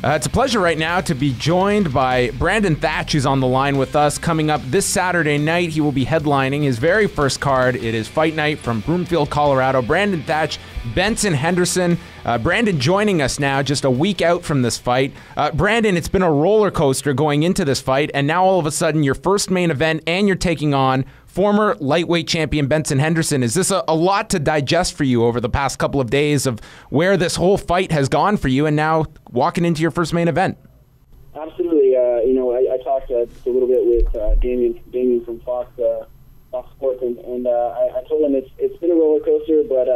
It's a pleasure right now to be joined by Brandon Thatch, who's on the line with us. Coming up this Saturday night, he will be headlining his very first card. It is Fight Night from Broomfield, Colorado. Brandon Thatch, Benson, Henderson. Brandon joining us now just a week out from this fight. Brandon, it's been a roller coaster going into this fight, and now all of a sudden your first main event and you're taking on former lightweight champion Benson Henderson. Is this a lot to digest for you over the past couple of days of where this whole fight has gone for you and now walking into your first main event? Absolutely. I talked just a little bit with Damien from Fox Sports, and I told him it's been a roller coaster, but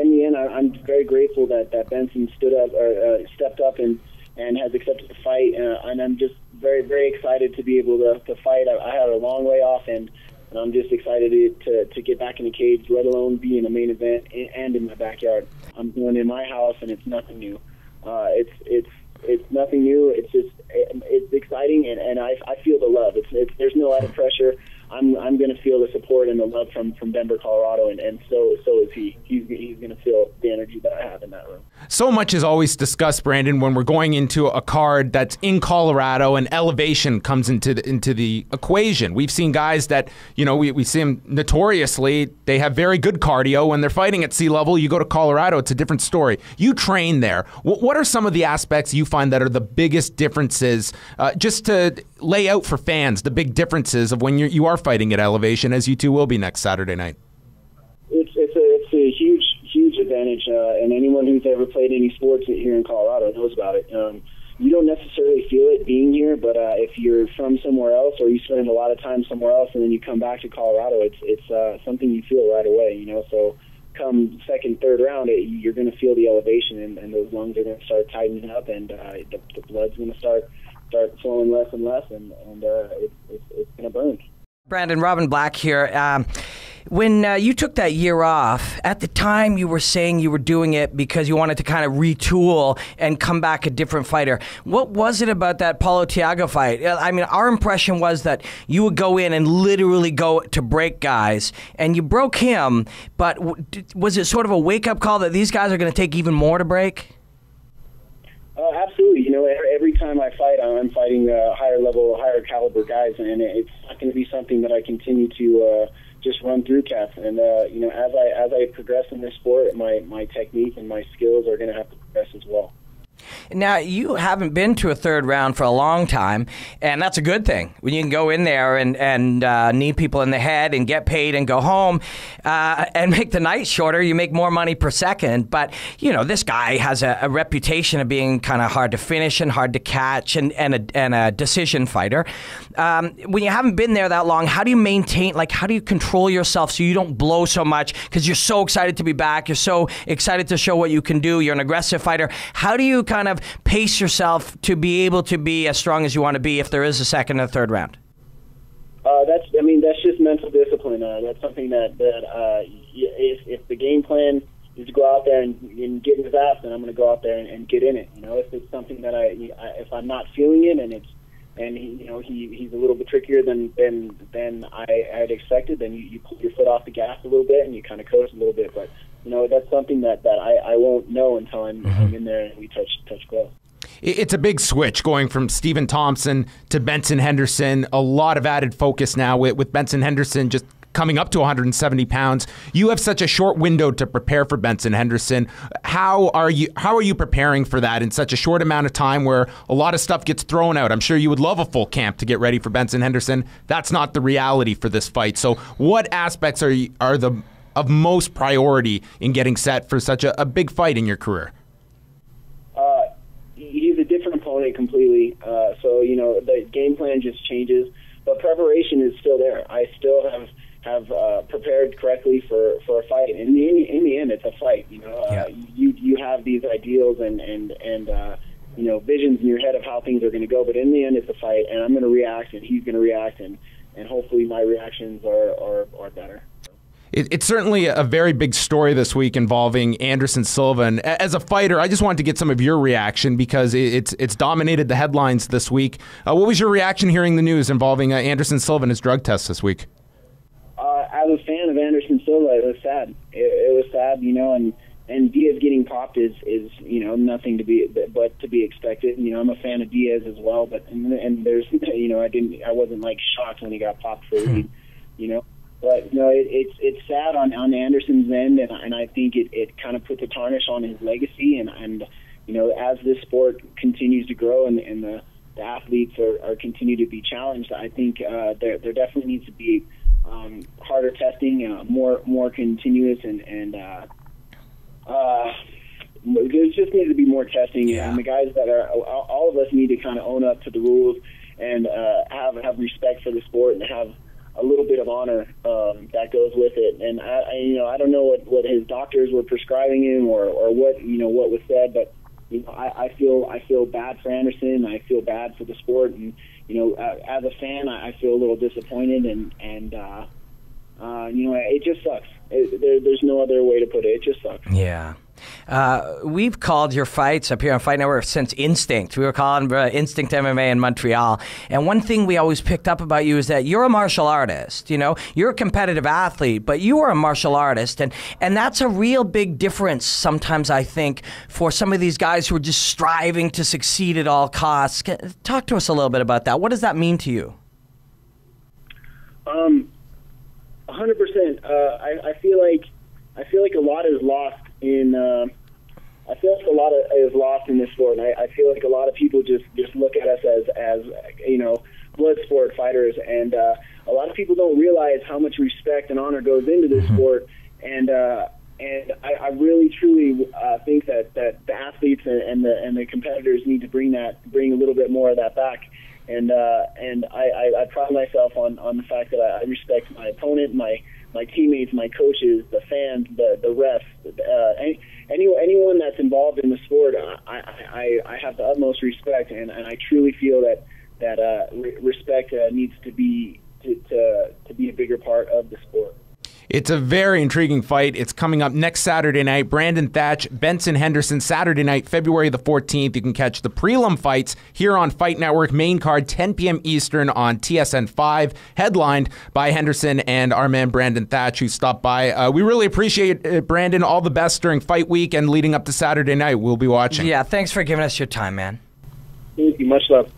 in the end, I'm very grateful that Benson stepped up and has accepted the fight, and I'm just very, very excited to be able to fight. I had a long way off, and I'm just excited to get back in the cage, let alone be in a main event and in my backyard. I'm doing it in my house, and it's nothing new. It's nothing new. It's exciting, and I feel the love. There's no added pressure. I'm going to feel the support and the love from Denver, Colorado, and so is he. He's going to feel the energy that I have in that room. So much is always discussed, Brandon, when we're going into a card that's in Colorado and elevation comes into the equation. We've seen guys that, we see them notoriously, they have very good cardio. When they're fighting at sea level, you go to Colorado, it's a different story. You train there. What are some of the aspects you find that are the biggest differences, just to lay out for fans, the big differences of when you are fighting at elevation, as you two will be next Saturday night? It's a huge advantage, and anyone who's ever played any sports here in Colorado knows about it. You don't necessarily feel it being here, but if you're from somewhere else or you spend a lot of time somewhere else and then you come back to Colorado, it's something you feel right away. So come second, third round, you're going to feel the elevation, and those lungs are going to start tightening up, and the blood's going to start flowing less and less, and it's going to burn. Brandon, Robin Black here. When you took that year off, at the time you were saying you were doing it because you wanted to kind of retool and come back a different fighter. What was it about that Paulo Thiago fight? I mean, our impression was that you would go in and literally go to break guys, and you broke him, but was it sort of a wake-up call that these guys are going to take even more to break? Absolutely. Every time I fight, I'm fighting higher level, higher caliber guys, and it's not going to be something that I continue to just run through cats. And as I progress in this sport, my technique and my skills are going to have to progress as well. Now, you haven't been to a third round for a long time, and that's a good thing. When you can go in there and knee people in the head and get paid and go home and make the night shorter, you make more money per second. But, this guy has a reputation of being kind of hard to finish and hard to catch and a decision fighter. When you haven't been there that long, how do you maintain, how do you control yourself so you don't blow so much because you're so excited to be back, you're so excited to show what you can do, you're an aggressive fighter. How do you kind of pace yourself to be able to be as strong as you want to be if there is a second or third round? That's just mental discipline. That's something that if the game plan is to go out there and get in his ass, then I'm going to go out there and get in it. If it's something that if I'm not feeling it and he's a little bit trickier than I had expected, then you pull your foot off the gas a little bit and you kind of coast a little bit. But that's something that I won't know until I'm in there and we touch gloves. It's a big switch going from Stephen Thompson to Benson Henderson. A lot of added focus now with Benson Henderson just coming up to 170 pounds. You have such a short window to prepare for Benson Henderson. How are you preparing for that in such a short amount of time where a lot of stuff gets thrown out? I'm sure you would love a full camp to get ready for Benson Henderson. That's not the reality for this fight. So what aspects are of most priority in getting set for such a big fight in your career? He's a different opponent completely, so the game plan just changes, but preparation is still there. I still have prepared correctly for a fight. In the end, it's a fight. You have these ideals and visions in your head of how things are going to go, but in the end, it's a fight, and I'm going to react, and he's going to react, and hopefully my reactions are better. It's certainly a very big story this week involving Anderson Silva. And as a fighter, I just wanted to get some of your reaction because it's dominated the headlines this week. What was your reaction hearing the news involving Anderson Silva and his drug test this week? As a fan of Anderson Silva, it was sad. It was sad, and Diaz getting popped is nothing but to be expected. I'm a fan of Diaz as well, but and there's I wasn't like shocked when he got popped for lead, But it's sad on Anderson's end, and I think it kind of puts a tarnish on his legacy. And as this sport continues to grow and the athletes are continue to be challenged, I think there definitely needs to be harder testing, more continuous, and there just needs to be more testing. Yeah. And the guys that are all of us need to kind of own up to the rules and have respect for the sport and have a little bit of honor that goes with it. And I don't know what his doctors were prescribing him or what what was said, but I feel bad for Henderson. I feel bad for the sport, and as a fan, I feel a little disappointed, and it just sucks. There's no other way to put it. It just sucks. Yeah. We've called your fights up here on Fight Network since Instinct. We were calling Instinct MMA in Montreal. And one thing we always picked up about you is that you're a martial artist. You're a competitive athlete, but you are a martial artist. And that's a real big difference sometimes, I think, for some of these guys who are just striving to succeed at all costs. Talk to us a little bit about that. What does that mean to you? 100%. I feel like a lot is lost in. I feel like a lot is lost in this sport, and I feel like a lot of people just look at us as blood sport fighters, and a lot of people don't realize how much respect and honor goes into this sport, and I really truly think that the athletes and the competitors need to bring a little bit more of that back. And I pride myself on the fact that I respect my opponent, my teammates, my coaches, the fans, the refs, anyone that's involved in the sport. I have the utmost respect, and I truly feel that respect needs to be a bigger part of the sport. It's a very intriguing fight. It's coming up next Saturday night. Brandon Thatch, Benson Henderson, Saturday night, February the 14th. You can catch the prelim fights here on Fight Network. Main card, 10 p.m. Eastern on TSN 5, headlined by Henderson and our man Brandon Thatch, who stopped by. We really appreciate it, Brandon. All the best during fight week and leading up to Saturday night. We'll be watching. Yeah, thanks for giving us your time, man. Thank you. Much love.